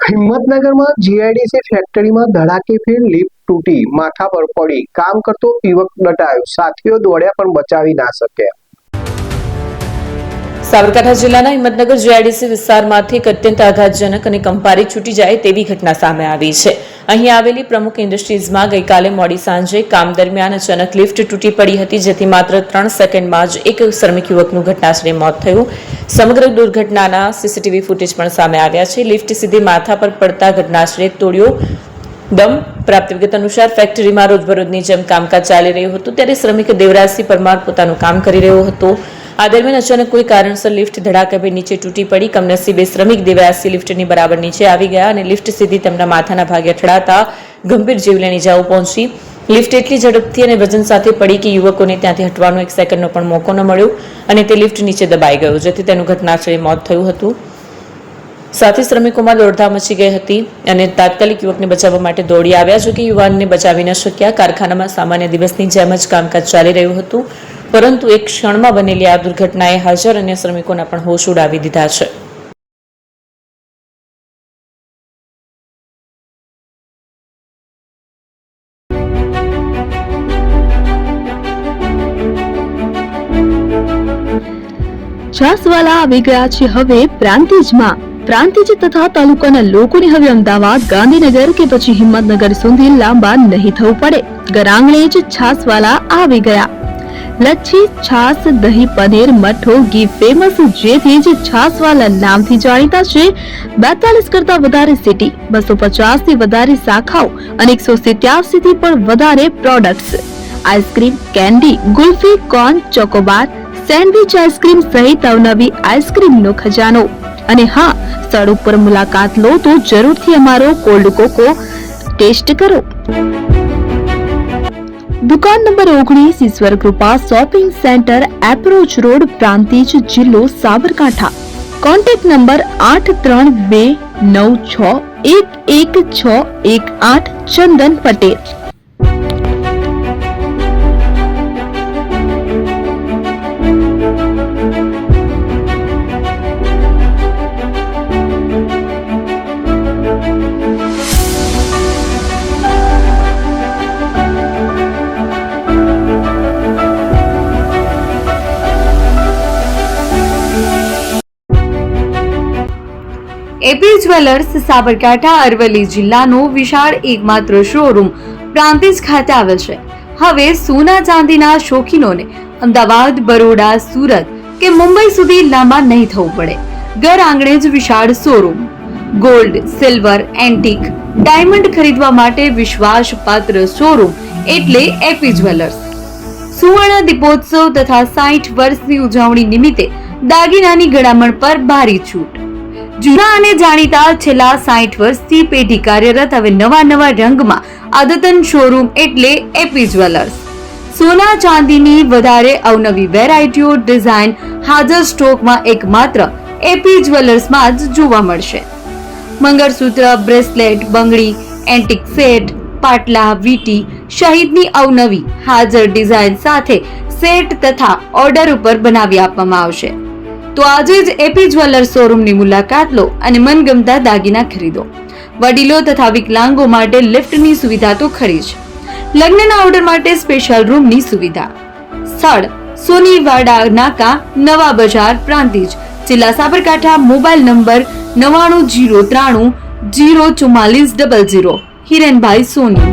હિંમતનગરમાં GIDC ફેક્ટરીમાં ધડાકેફેર lift તૂટી માથા પર પડી, કામ કરતો યુવક દટાયો, સાથીઓ દોડ્યા પણ બચાવી ના શક્યા। સાબરકાંઠા જિલ્લાના હિંમતનગર જીઆઈડીસી વિસ્તારમાંથી એક અત્યંત આઘાતજનક અને કંપારી છૂટી જાય તેવી ઘટના સામે આવી છે। અહીં આવેલી પ્રમુખ ઇન્ડસ્ટ્રીઝમાં ગઈકાલે મોડી સાંજે કામ દરમિયાન અચાનક લિફ્ટ તૂટી પડી હતી, જેથી માત્ર 3 સેકન્ડમાં જ એક શ્રમિક યુવકનું ઘટનાસ્થળે મોત થયું। સમગ્ર દુર્ઘટનાના સીસીટીવી ફૂટેજ પણ સામે આવ્યા છે। લિફ્ટ સીધી માથા પર પડતા ઘટનાસ્થળે તોડ્યો દમ। પ્રાપ્ત વિગત અનુસાર ફેક્ટરીમાં રોજબરોજની જેમ કામકાજ ચાલી રહ્યું હતું, ત્યારે શ્રમિક દેવરાજસિંહ પરમાર પોતાનું કામ કરી રહ્યો હતો। આ દરમિયાન અચાનક કોઈ કારણસર લિફ્ટ ધડાકેભેર નીચે તૂટી પડી। કમનસીબે શ્રમિક દેવરાજસિંહ લિફ્ટની બરાબર નીચે આવી ગયા અને લિફ્ટ સીધી તેમના માથાના ભાગે અથડાતા ગંભીર જીવલેણ ઇજાઓ પહોંચી। લિફ્ટ એટલી ઝડપથી અને વજન સાથે પડી કે યુવકોને ત્યાંથી હટવાનો 1 સેકન્ડનો પણ મોકો ન મળ્યો અને તે લિફ્ટ નીચે દબાઈ ગયો, જેથી તેનું ઘટનાસ્થળે મોત થયું હતું। સાથી શ્રમિકોમાં દોડધામ મચી ગઈ હતી અને તાત્કાલિક યુવકને બચાવવા માટે દોડી આવ્યા, જો કે યુવાનને બચાવી ન શક્યા। કારખાનામાં સામાન્ય દિવસની જેમ જ કામકાજ ચાલી રહ્યું હતું, પરંતુ એક ક્ષણમાં બનેલી આ દુર્ઘટનાએ હાજર અન્ય શ્રમિકોના પણ હોશ ઉડાવી દીધા છે। છાસવાલા આવી ગયા છે હવે પ્રાંતિજમાં। પ્રાંતિજ તથા તાલુકાના લોકોને હવે અમદાવાદ, ગાંધીનગર કે પછી હિંમતનગર સુધી લાંબા નહીં થવું પડે। ઘર આંગણે જ છાસવાલા આવી ગયા। લચ્છી, છાસ, દહીં, પનીર, મઠો, ઘી ફેમસ, જેથી જ છાસવાલા નામથી જાણીતા છે। 42 કરતા વધારે સિટી, 250 થી વધારે શાખાઓ અને 187 થી પણ વધારે products. Ice cream, candy, kulfi, corn, Chocobar, sandwich ice cream સહિત અવનવી આઈસ્ક્રીમનો ખજાનો। અને હા, સ્થળ ઉપર મુલાકાત લો તો જરૂરથી અમારો કોલ્ડ કોકો ટેસ્ટ કરો। દુકાન number 19, Ishwar Krupa shopping center, approach road, Prantij, જિલ્લો Sabarkantha. Contact number 8329611618 Chandan Patel. AP jewellers Sabarkantha Aravalli જિલ્લાનો વિશાળ એકમાત્ર શોરૂમ પ્રાંતિજ ખાતે આવેલ છે। હવે સોના ચાંદીના શોખીનોને અમદાવાદ, બરોડા, સુરત કે મુંબઈ સુધી લાંબા નહીં થવું પડે। ઘર આંગણે જ વિશાળ showroom. Gold, silver, antique, diamond ખરીદવા માટે વિશ્વાસપાત્ર શોરૂમ એટલે એપી જ્વેલર્સ। સુવર્ણ દીપોત્સવ તથા 60 વર્ષની ઉજવણી નિમિત્તે દાગીનાની ગળામણ પર ભારી છૂટ। જૂના અને જાણીતા છેલ્લા 60 વર્ષથી પેઢી કાર્યરત હવે નવા રંગમાં અદ્યતન શોરૂમ એટલે એપી જ્વેલર્સ। સોના ચાંદીની વધારે અવનવી વેરાયટીઓ, ડિઝાઇન હાજર સ્ટોકમાં એકમાત્ર એપી જ્વેલર્સમાં જ જોવા મળશે। મંગળસૂત્ર, બ્રેસલેટ, બંગડી, એન્ટિક સેટ, પાટલા, વીટી સહિતની અવનવી હાજર ડિઝાઇન સાથે સેટ તથા ઓર્ડર ઉપર બનાવી આપવામાં આવશે। તો આજે જ એપી જ્વેલર્સ શોરૂમની મુલાકાત લો અને મનગમતા દાગીના ખરીદો। વડીલો તથા વિકલાંગો માટે લિફ્ટની સુવિધા તો ખરી જ, લગ્નના ઓર્ડર માટે સ્પેશિયલ રૂમની સુવિધા। સ્થળ સોનીવાડા નાકા, નવા બજાર, પ્રાંતિજ, જિલ્લા સાબરકાંઠા। Mobile number 9903004400। હિરેનભાઈ સોની।